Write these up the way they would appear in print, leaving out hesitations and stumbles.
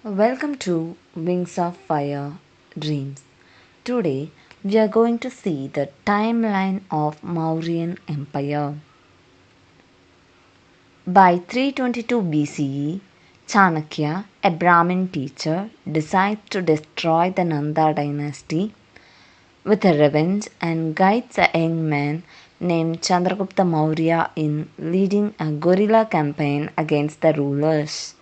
Welcome to Wings of Fire Dreams. Today we are going to see the timeline of Mauryan Empire. By 322 BCE, Chanakya, a Brahmin teacher, decides to destroy the Nanda dynasty with a revenge and guides a young man named Chandragupta Maurya in leading a guerrilla campaign against the rulers.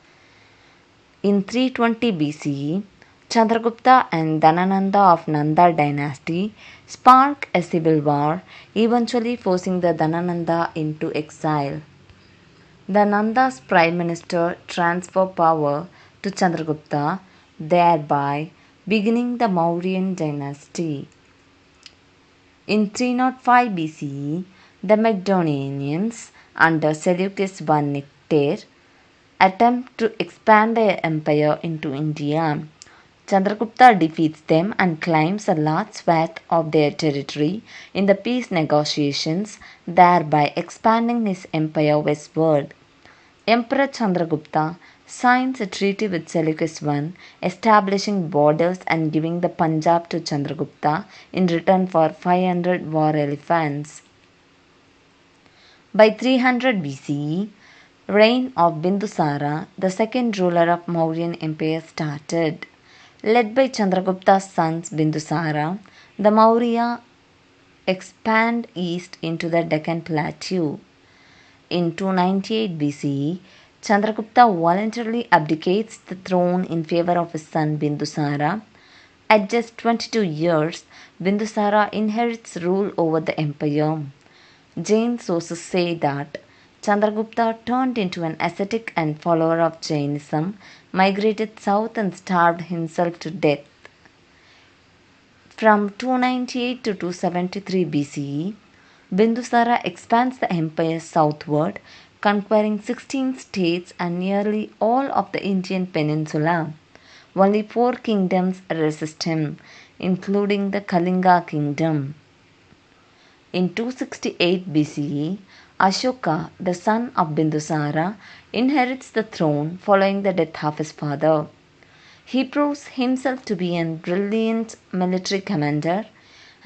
In 320 BCE, Chandragupta and Dhanananda of Nanda dynasty spark a civil war, eventually forcing the Dhanananda into exile. The Nanda's prime minister transferred power to Chandragupta, thereby beginning the Mauryan dynasty. In 305 BCE, the Macedonians under Seleucus I Nectar attempt to expand their empire into India. Chandragupta defeats them and claims a large swath of their territory in the peace negotiations, thereby expanding his empire westward. Emperor Chandragupta signs a treaty with Seleucus I, establishing borders and giving the Punjab to Chandragupta in return for 500 war elephants. By 300 BCE, reign of Bindusara, the second ruler of Mauryan Empire, started. Led by Chandragupta's sons Bindusara, the Maurya expand east into the Deccan Plateau. In 298 BCE, Chandragupta voluntarily abdicates the throne in favor of his son Bindusara. At just 22 years, Bindusara inherits rule over the empire. Jain sources say that Chandragupta turned into an ascetic and follower of Jainism, migrated south and starved himself to death. From 298 to 273 BCE, Bindusara expands the empire southward, conquering 16 states and nearly all of the Indian peninsula. Only 4 kingdoms resist him, including the Kalinga kingdom. In 268 BCE, Ashoka, the son of Bindusara, inherits the throne following the death of his father. He proves himself to be a brilliant military commander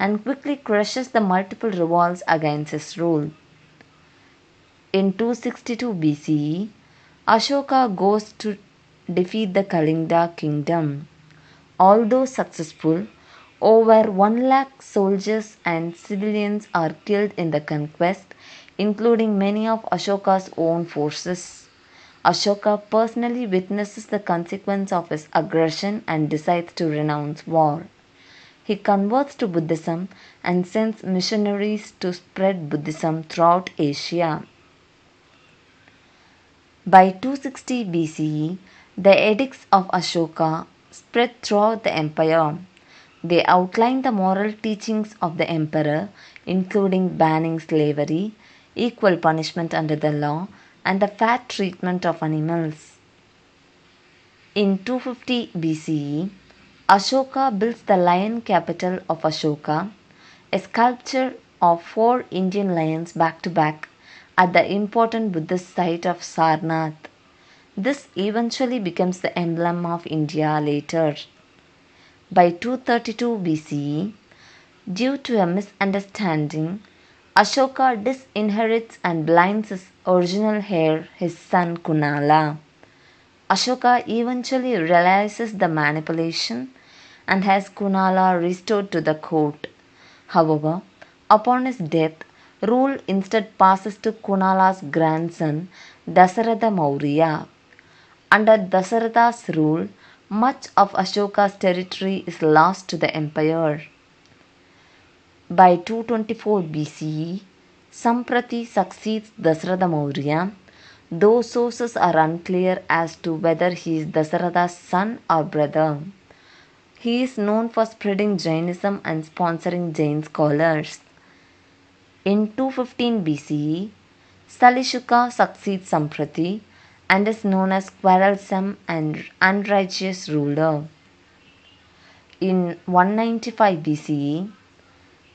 and quickly crushes the multiple revolts against his rule. In 262 BCE, Ashoka goes to defeat the Kalinga kingdom. Although successful, over 1 lakh soldiers and civilians are killed in the conquest, including many of Ashoka's own forces. Ashoka personally witnesses the consequence of his aggression and decides to renounce war. He converts to Buddhism and sends missionaries to spread Buddhism throughout Asia. By 260 BCE, the edicts of Ashoka spread throughout the empire. They outline the moral teachings of the emperor, including banning slavery, equal punishment under the law, and the fair treatment of animals. In 250 BCE, Ashoka builds the lion capital of Ashoka, a sculpture of 4 Indian lions back to back at the important Buddhist site of Sarnath. This eventually becomes the emblem of India later. By 232 BCE, due to a misunderstanding, Ashoka disinherits and blinds his original heir, his son Kunala. Ashoka eventually realizes the manipulation and has Kunala restored to the court. However, upon his death, rule instead passes to Kunala's grandson Dasaratha Maurya. Under Dasaratha's rule, much of Ashoka's territory is lost to the empire. By 224 BCE, Samprati succeeds Dasaratha Maurya, though sources are unclear as to whether he is Dasaratha's son or brother. He is known for spreading Jainism and sponsoring Jain scholars. In 215 BCE, Salishuka succeeds Samprati and is known as quarrelsome and unrighteous ruler. In 195 BCE,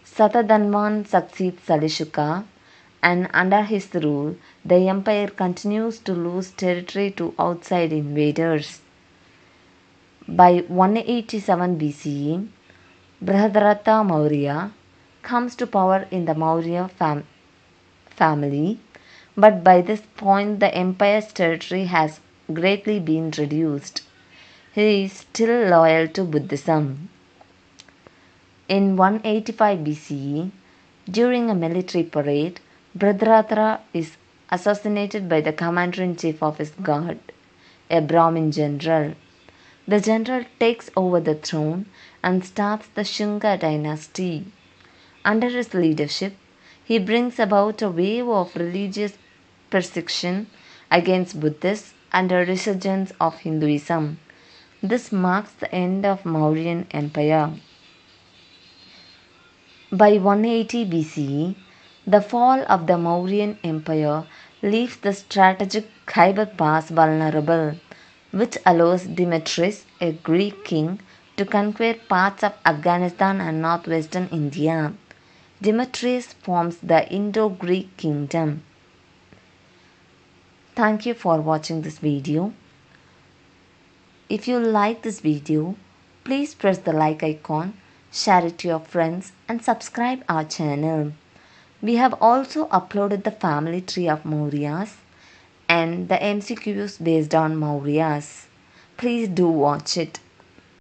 Satadhanvan succeeds Salishuka, and under his rule, the empire continues to lose territory to outside invaders. By 187 BCE, Brihadarata Maurya comes to power in the Maurya family, but by this point the empire's territory has greatly been reduced. He is still loyal to Buddhism. In 185 BCE, during a military parade, Brihadarata is assassinated by the commander-in-chief of his guard, a Brahmin general. The general takes over the throne and starts the Shunga dynasty. Under his leadership, he brings about a wave of religious persecution against Buddhists and a resurgence of Hinduism. This marks the end of Mauryan Empire. By 180 BCE, the fall of the Mauryan Empire leaves the strategic Khyber Pass vulnerable, which allows Demetrius, a Greek king, to conquer parts of Afghanistan and northwestern India. Demetrius forms the Indo-Greek kingdom. Thank you for watching this video. If you like this video, please press the like icon, share it to your friends and subscribe our channel. We have also uploaded the family tree of Mauryas and the MCQs based on Mauryas. Please do watch it.